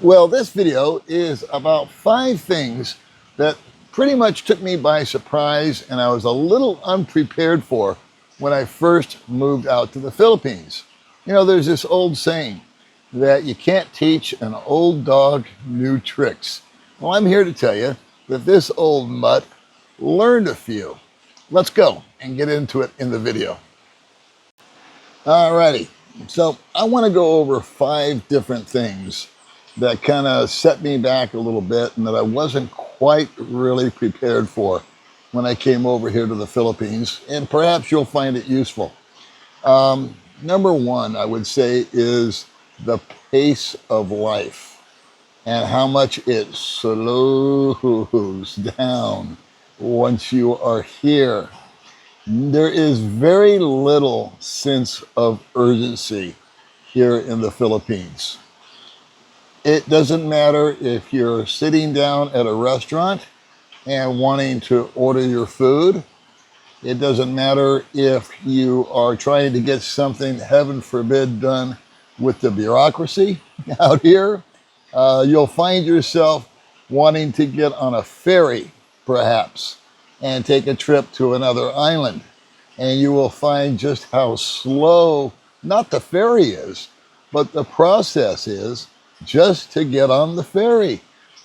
Well, this video is about 5 things that pretty much took me by surprise and I was a little unprepared for when I first moved out to the Philippines. You know, there's this old saying that you can't teach an old dog new tricks. Well, I'm here to tell you that this old mutt learned a few. Let's go and get into it in the video. Alrighty, so I want to go over 5 different things that kind of set me back a little bit and that I wasn't quite really prepared for when I came over here to the Philippines, and perhaps you'll find it useful. Number one, I would say, is the pace of life and how much it slows down once you are here. There is very little sense of urgency here in the Philippines. It doesn't matter if you're sitting down at a restaurant and wanting to order your food. It doesn't matter if you are trying to get something, heaven forbid, done with the bureaucracy out here. You'll find yourself wanting to get on a ferry, perhaps, and take a trip to another island. And you will find just how slow, not the ferry is, but the process is just to get on the ferry.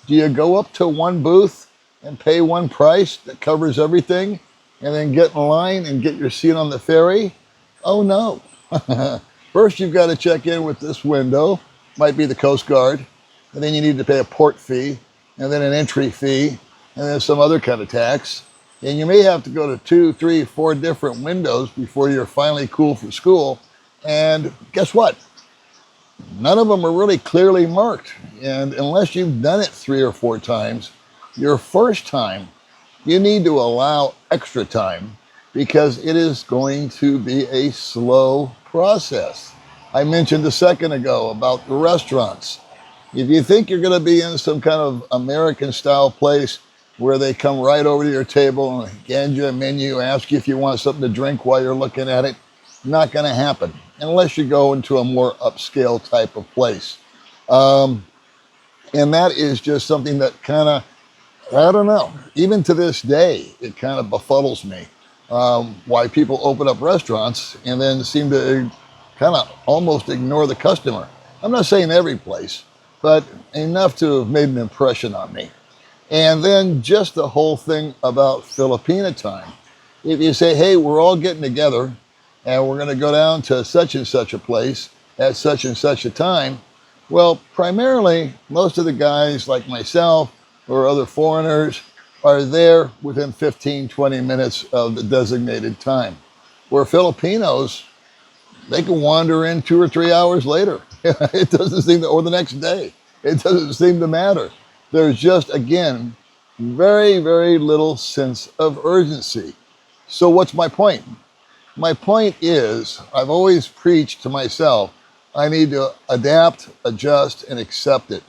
Do you go up to one booth and pay one price that covers everything and then get in line and get your seat on the ferry? Oh no. First, you've got to check in with this window, might be the Coast Guard, and then you need to pay a port fee, and then an entry fee, and then some other kind of tax. And you may have to go to 2, 3, 4 different windows before you're finally cool for school. And guess what? None of them are really clearly marked. And unless you've done it 3 or 4 times, your first time, you need to allow extra time because it is going to be a slow process. I mentioned a second ago about the restaurants. If you think you're going to be in some kind of American style place where they come right over to your table and hand you a menu, ask you if you want something to drink while you're looking at it, not going to happen unless you go into a more upscale type of place. And that is just something that kind of, I don't know, even to this day, it kind of befuddles me why people open up restaurants and then seem to kind of almost ignore the customer. I'm not saying every place, but enough to have made an impression on me. And then just the whole thing about Filipina time. If you say, hey, we're all getting together and we're going to go down to such and such a place at such and such a time, well, primarily, most of the guys like myself or other foreigners are there within 15, 20 minutes of the designated time. Where Filipinos, they can wander in 2 or 3 hours later. It doesn't seem to, or the next day. It doesn't seem to matter. There's just, again, very, very little sense of urgency. So what's my point? My point is, I've always preached to myself, I need to adapt, adjust, and accept it.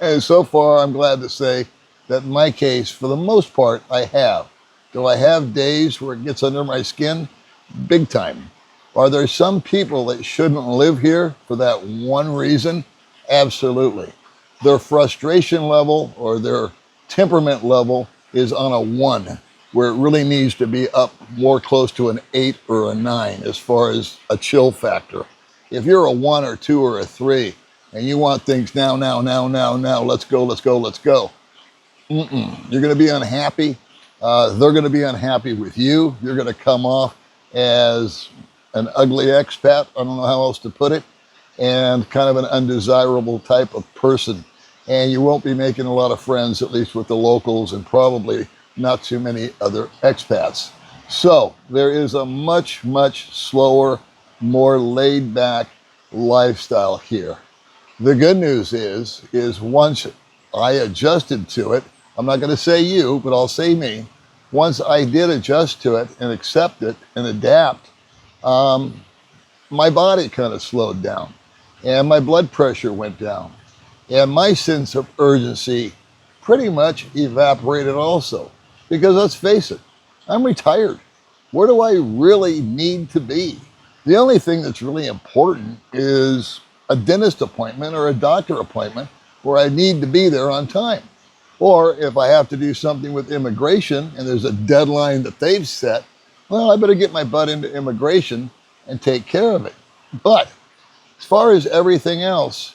And so far, I'm glad to say that in my case, for the most part, I have. Do I have days where it gets under my skin? Big time. Are there some people that shouldn't live here for that one reason? Absolutely. Their frustration level or their temperament level is on a 1, where it really needs to be up more close to an 8 or a 9 as far as a chill factor. If you're a 1 or 2 or a 3 and you want things now, let's go, you're going to be unhappy. They're going to be unhappy with you. You're going to come off as an ugly expat, I don't know how else to put it, and kind of an undesirable type of person. And you won't be making a lot of friends, at least with the locals, and probably not too many other expats. So there is a much, much slower, more laid back lifestyle here. The good news is once I adjusted to it, I'm not going to say you, but I'll say me. Once I did adjust to it and accept it and adapt, my body kind of slowed down and my blood pressure went down. And my sense of urgency pretty much evaporated also. Because let's face it, I'm retired. Where do I really need to be? The only thing that's really important is a dentist appointment or a doctor appointment where I need to be there on time. Or if I have to do something with immigration and there's a deadline that they've set, well, I better get my butt into immigration and take care of it. But as far as everything else,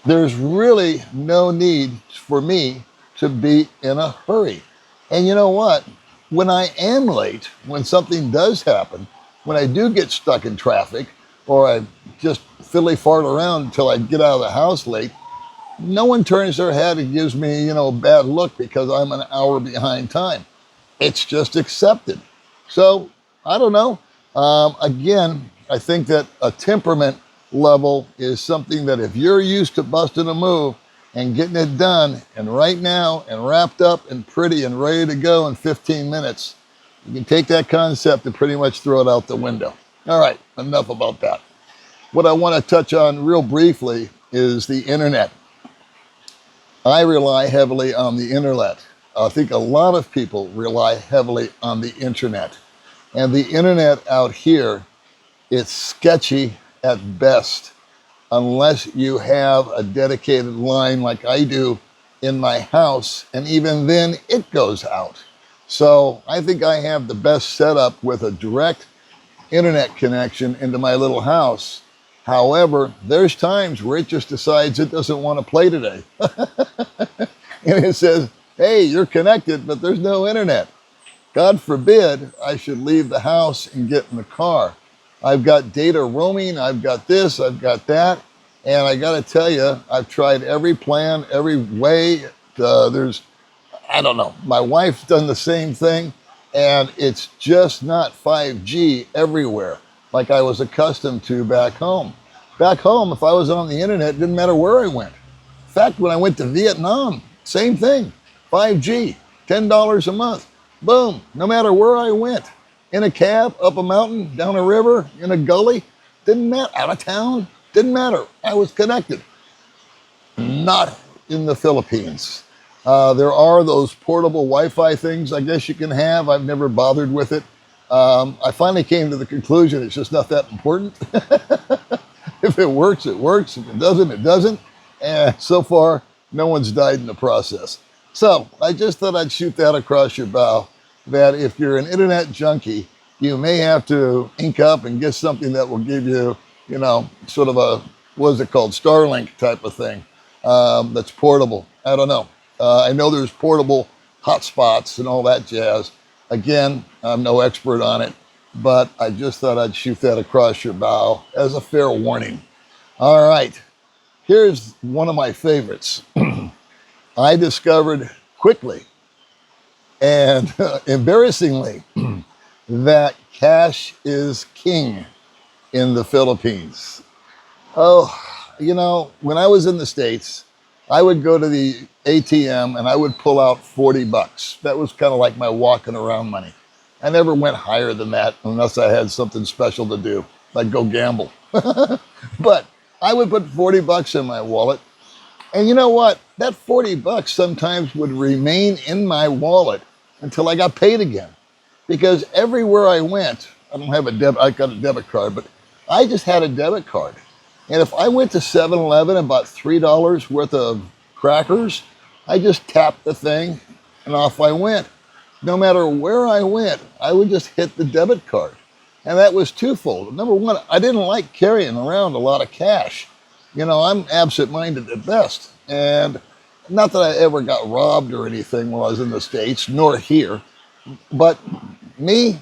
there's really no need for me to be in a hurry. And you know what? When I am late, when something does happen, when I do get stuck in traffic, or I just fiddly fart around until I get out of the house late, no one turns their head and gives me, a bad look because I'm an hour behind time. It's just accepted. So, I don't know. Again, I think that a temperament level is something that if you're used to busting a move and getting it done and right now and wrapped up and pretty and ready to go in 15 minutes, you can take that concept and pretty much throw it out the window. All right, enough about that. What I want to touch on real briefly is the internet. I rely heavily on the internet. I think a lot of people rely heavily on the internet. And the internet out here, it's sketchy at best, unless you have a dedicated line like I do in my house, and even then it goes out. So I think I have the best setup with a direct internet connection into my little house. However, there's times where it just decides it doesn't want to play today. And it says, hey, you're connected, but there's no internet. God forbid I should leave the house and get in the car. I've got data roaming, I've got this, I've got that. And I got to tell you, I've tried every plan, every way. I don't know. My wife's done the same thing, and it's just not 5G everywhere like I was accustomed to back home. Back home, if I was on the internet, it didn't matter where I went. In fact, when I went to Vietnam, same thing, 5G, $10 a month. Boom, no matter where I went. In a cab, up a mountain, down a river, in a gully, didn't matter, out of town, didn't matter. I was connected. Not in the Philippines. There are those portable Wi-Fi things I guess you can have. I've never bothered with it. I finally came to the conclusion it's just not that important. If it works, it works. If it doesn't, it doesn't. And so far, no one's died in the process. So I just thought I'd shoot that across your bow, that if you're an internet junkie, you may have to ink up and get something that will give you, sort of a, what is it called, Starlink type of thing that's portable. I don't know. I know there's portable hotspots and all that jazz. Again, I'm no expert on it, but I just thought I'd shoot that across your bow as a fair warning. All right, here's one of my favorites. I discovered quickly and embarrassingly that cash is king in the Philippines. Oh, when I was in the States, I would go to the ATM and I would pull out $40. That was kind of like my walking around money. I never went higher than that unless I had something special to do, like go gamble. But I would put $40 in my wallet. And you know what? That $40 sometimes would remain in my wallet until I got paid again. Because everywhere I went, I got a debit card, but I just had a debit card. And if I went to 7-Eleven and bought $3 worth of crackers, I just tapped the thing and off I went. No matter where I went, I would just hit the debit card. And that was twofold. Number one, I didn't like carrying around a lot of cash. I'm absent-minded at best. And not that I ever got robbed or anything while I was in the States, nor here. But me,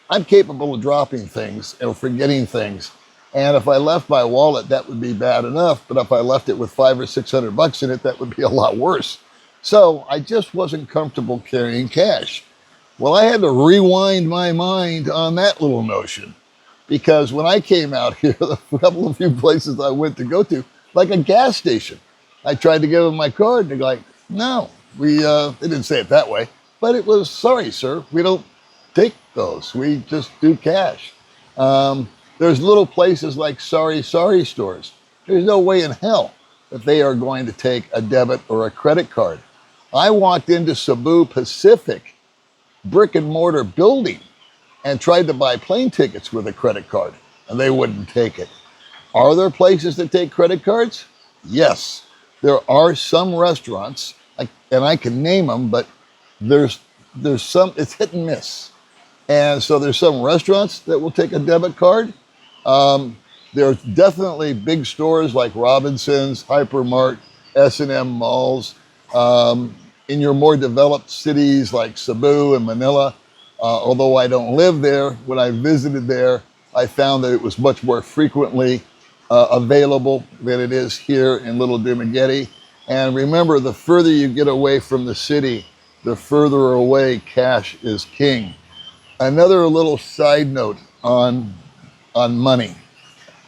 I'm capable of dropping things or forgetting things. And if I left my wallet, that would be bad enough. But if I left it with $500 or $600 in it, that would be a lot worse. So I just wasn't comfortable carrying cash. Well, I had to rewind my mind on that little notion. Because when I came out here, the couple of few places I went to go to, like a gas station, I tried to give them my card, and they're like, no, they didn't say it that way, but it was, sorry, sir, we don't take those. We just do cash. There's little places like sorry stores. There's no way in hell that they are going to take a debit or a credit card. I walked into Cebu Pacific brick and mortar building and tried to buy plane tickets with a credit card, and they wouldn't take it. Are there places that take credit cards? Yes. There are some restaurants, and I can name them, but there's some, it's hit and miss. And so there's some restaurants that will take a debit card. There's definitely big stores like Robinsons, Hypermart, S&M malls. In your more developed cities like Cebu and Manila, although I don't live there, when I visited there, I found that it was much more frequently available than it is here in Little Dumaguete. And remember, the further you get away from the city, the further away cash is king. Another little side note on money,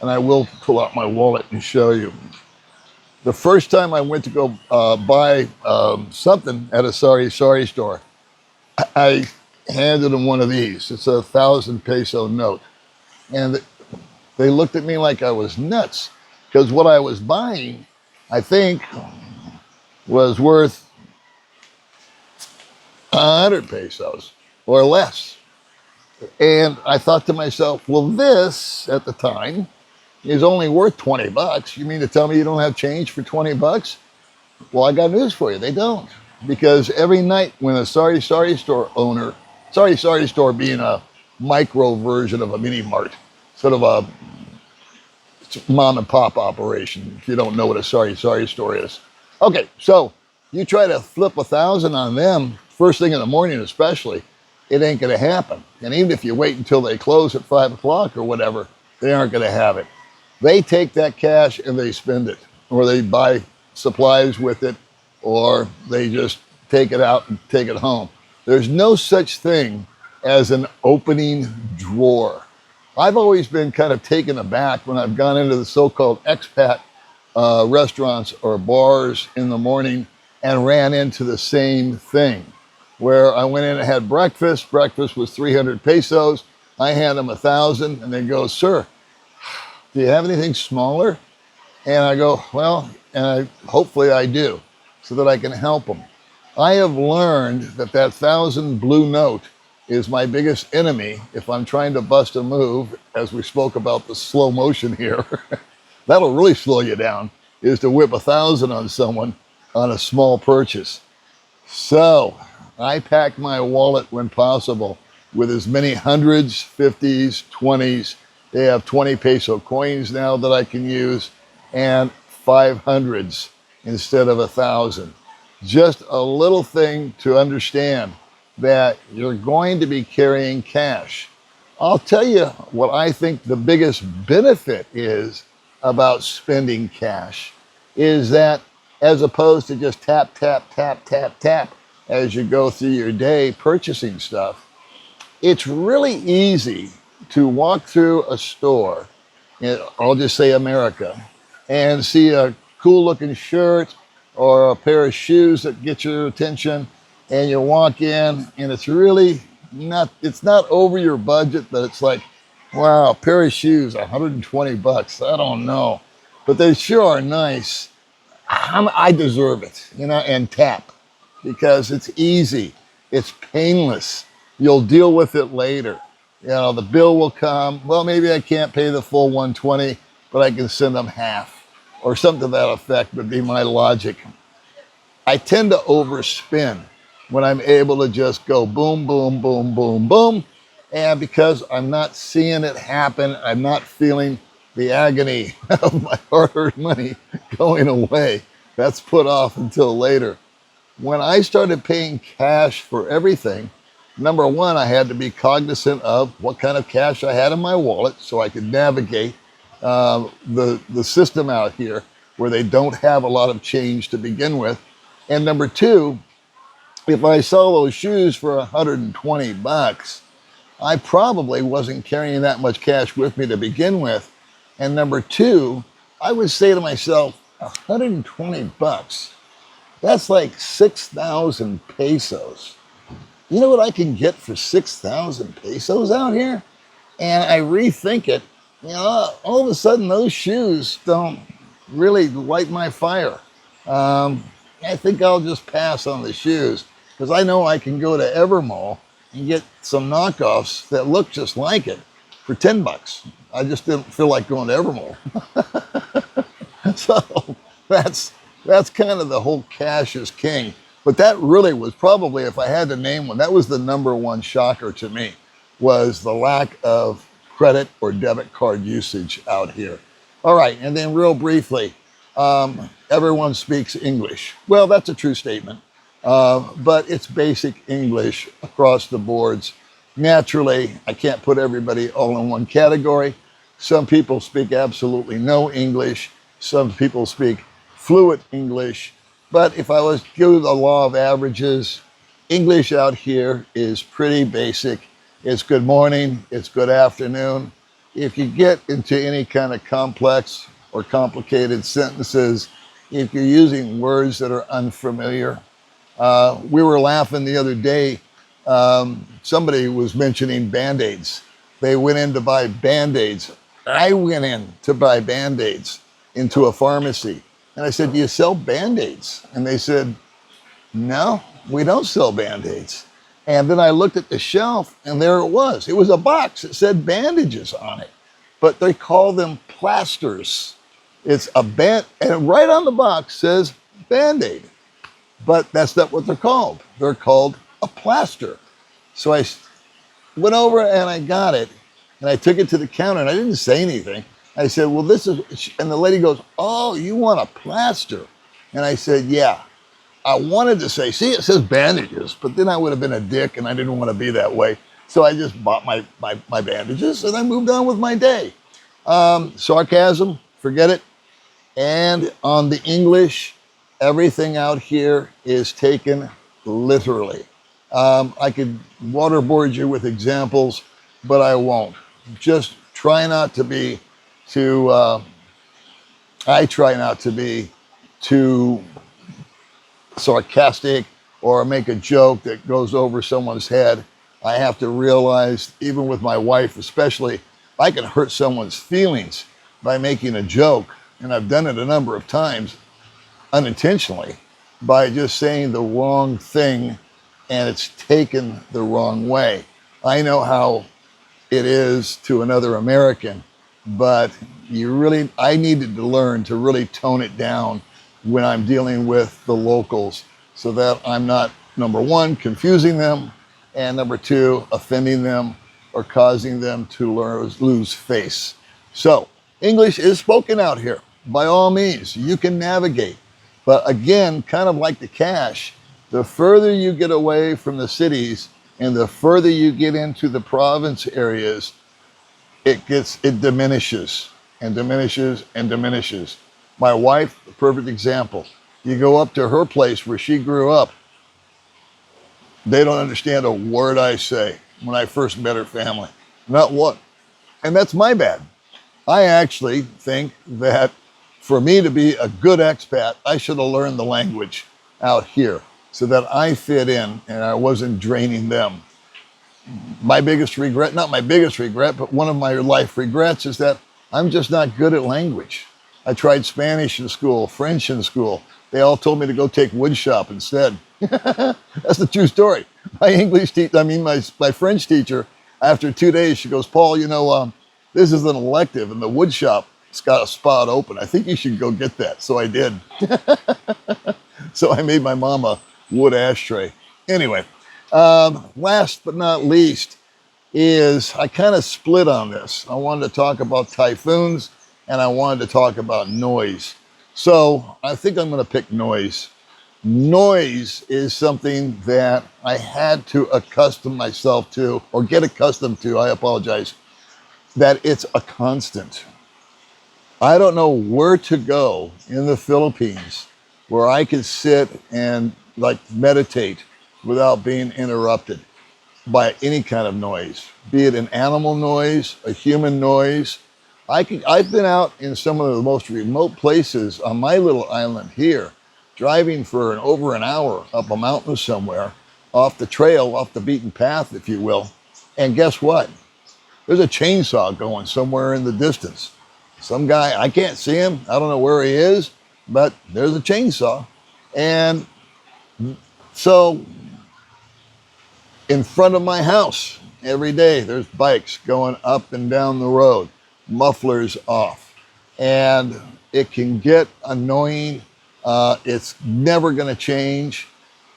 and I will pull out my wallet and show you. The first time I went to go buy something at a Sari Sari store, I handed them one of these. It's a 1,000 peso note. And they looked at me like I was nuts, because what I was buying, I think, was worth 100 pesos or less. And I thought to myself, well, this at the time is only worth 20 bucks. You mean to tell me you don't have change for 20 bucks? Well, I got news for you. They don't. Because every night when a Sari Sari store owner, Sari Sari store being a micro version of a mini mart, sort of a mom and pop operation, if you don't know what a Sari Sari store is. Okay, so you try to flip 1,000 on them, first thing in the morning especially, it ain't gonna happen. And even if you wait until they close at 5 o'clock or whatever, they aren't gonna have it. They take that cash and they spend it, or they buy supplies with it, or they just take it out and take it home. There's no such thing as an opening drawer. I've always been kind of taken aback when I've gone into the so-called expat restaurants or bars in the morning and ran into the same thing, where I went in and had breakfast. Breakfast was 300 pesos. I hand them 1,000 and they go, sir, do you have anything smaller? And I go, well, hopefully I do, so that I can help them. I have learned that 1,000 blue note is my biggest enemy if I'm trying to bust a move, as we spoke about the slow motion here. That'll really slow you down, is to whip 1,000 on someone on a small purchase. So I pack my wallet when possible with as many hundreds, 50s, 20s. They have 20 peso coins now that I can use, and 500s instead of 1,000. Just a little thing to understand that you're going to be carrying cash. I'll tell you what I think the biggest benefit is about spending cash is that, as opposed to just tap, tap, tap, tap, tap as you go through your day purchasing stuff, it's really easy to walk through a store, I'll just say America, and see a cool looking shirt or a pair of shoes that get your attention, and you walk in and it's really not, it's not over your budget, but it's like, wow, a pair of shoes, 120 bucks. I don't know, but they sure are nice. I deserve it, and tap, because it's easy. It's painless. You'll deal with it later. The bill will come. Well, maybe I can't pay the full 120, but I can send them half, or something to that effect would be my logic. I tend to overspend when I'm able to just go boom, boom, boom, boom, boom. And because I'm not seeing it happen, I'm not feeling the agony of my hard-earned money going away. That's put off until later. When I started paying cash for everything, number one, I had to be cognizant of what kind of cash I had in my wallet so I could navigate the system out here where they don't have a lot of change to begin with. And number two, if I saw those shoes for 120 bucks, I probably wasn't carrying that much cash with me to begin with. And number two, I would say to myself, 120 bucks, that's like 6,000 pesos. You know what I can get for 6,000 pesos out here? And I rethink it, all of a sudden those shoes don't really light my fire. I think I'll just pass on the shoes, because I know I can go to Evermall and get some knockoffs that look just like it for 10 bucks. I just didn't feel like going to Evermore. So that's kind of the whole cash is king. But that really was probably, if I had to name one, that was the number one shocker to me, was the lack of credit or debit card usage out here. All right, and then real briefly, everyone speaks English. Well, that's a true statement, but it's basic English across the boards. Naturally, I can't put everybody all in one category. Some people speak absolutely no English. Some people speak fluent English. But if I was to do the law of averages, English out here is pretty basic. It's good morning, it's good afternoon. If you get into any kind of complex or complicated sentences, if you're using words that are unfamiliar, we were laughing the other day. Somebody was mentioning Band-Aids. They went in to buy Band-Aids. I went in to buy Band-Aids into a pharmacy. And I said, do you sell Band-Aids? And they said, no, we don't sell Band-Aids. And then I looked at the shelf, and there it was. It was a box. It said bandages on it. But they call them plasters. It's a band, and right on the box says Band-Aid. But that's not what they're called. They're called a plaster. So I went over and I got it, and I took it to the counter, and I didn't say anything. I said, well, this is, and the lady goes, oh, you want a plaster? And I said, yeah. I wanted to say, see, it says bandages, but then I would have been a dick, and I didn't want to be that way. So I just bought my bandages, and I moved on with my day. Sarcasm, forget it. And on the English, everything out here is taken literally. I could waterboard you with examples, but I won't. Just try not to be too, I try not to be too sarcastic or make a joke that goes over someone's head. I have to realize, even with my wife especially, I can hurt someone's feelings by making a joke, and I've done it a number of times unintentionally by just saying the wrong thing, and it's taken the wrong way. I know how it is to another American, but I needed to learn to really tone it down when I'm dealing with the locals, so that I'm not, number one, confusing them, and number two, offending them or causing them to lose face. So English is spoken out here. By all means, you can navigate. But again, kind of like the cash, the further you get away from the cities and the further you get into the province areas, it diminishes and diminishes and diminishes. My wife, a perfect example. You go up to her place where she grew up, they don't understand a word I say when I first met her family. Not one. And that's my bad. I actually think that for me to be a good expat, I should have learned the language out here so that I fit in and I wasn't draining them. My biggest regret, not my biggest regret, but one of my life regrets is that I'm just not good at language. I tried Spanish in school, French in school. They all told me to go take wood shop instead. That's the true story. My French teacher, after 2 days, she goes, Paul, this is an elective and the wood shop's got a spot open. I think you should go get that. So I did. So I made my mom a wood ashtray. Anyway, last but not least is I kind of split on this. I wanted to talk about typhoons, and I wanted to talk about noise. So I think I'm going to pick noise. Noise is something that I had to accustom myself to, or get accustomed to, I apologize, that it's a constant. I don't know where to go in the Philippines where I could sit and meditate without being interrupted by any kind of noise, be it an animal noise, a human noise. I've been out in some of the most remote places on my little island here, driving for over an hour up a mountain somewhere, off the trail, off the beaten path, if you will. And guess what? There's a chainsaw going somewhere in the distance. Some guy, I can't see him, I don't know where he is, but there's a chainsaw. And so in front of my house, every day there's bikes going up and down the road. mufflers off. And it can get annoying. It's never going to change.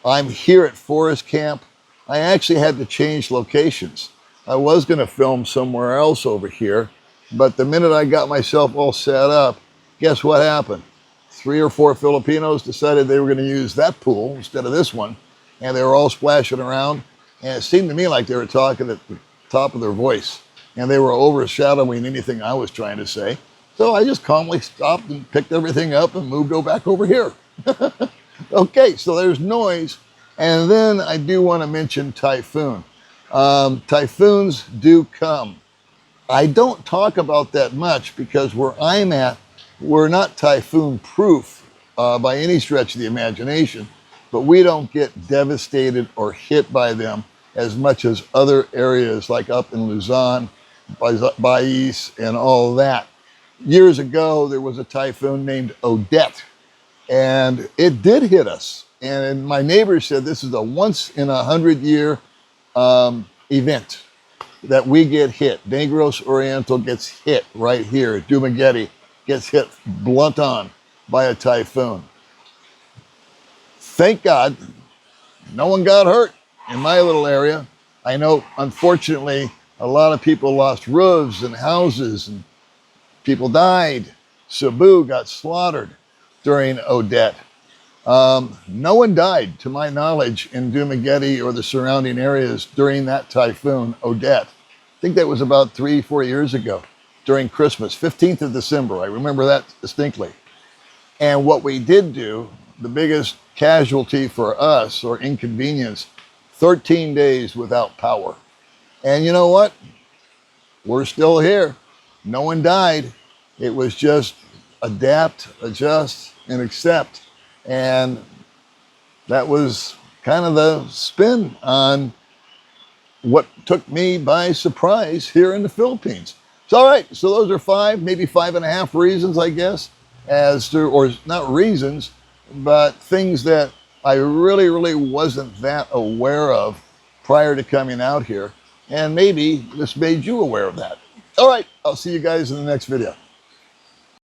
I'm here at Forest Camp. I actually had to change locations. I was going to film somewhere else over here, but the minute I got myself all set up, guess what happened? 3 or 4 Filipinos decided they were going to use that pool instead of this one, and they were all splashing around, and it seemed to me like they were talking at the top of their voice, and they were overshadowing anything I was trying to say. So I just calmly stopped and picked everything up and moved back over here. Okay, so there's noise. And then I do want to mention typhoon. Typhoons do come. I don't talk about that much because where I'm at, we're not typhoon proof by any stretch of the imagination, but we don't get devastated or hit by them as much as other areas like up in Luzon, Bais, and all that. Years ago, there was a typhoon named Odette, and it did hit us. And my neighbor said this is a once in 100-year event that we get hit. Negros Oriental gets hit right here. Dumaguete gets hit blunt on by a typhoon. Thank God, no one got hurt in my little area. I know, unfortunately, a lot of people lost roofs and houses, and people died. Cebu got slaughtered during Odette. No one died, to my knowledge, in Dumaguete or the surrounding areas during that typhoon, Odette. I think that was about 3-4 years ago during Christmas, 15th of December. I remember that distinctly. And what we did do, the biggest casualty for us, or inconvenience, 13 days without power. And you know what? We're still here. No one died. It was just adapt, adjust, and accept. And that was kind of the spin on what took me by surprise here in the Philippines. So, all right, so those are 5, maybe 5.5 reasons, I guess, as to, or not reasons, but things that I really wasn't that aware of prior to coming out here. And maybe this made you aware of that. All right, I'll see you guys in the next video.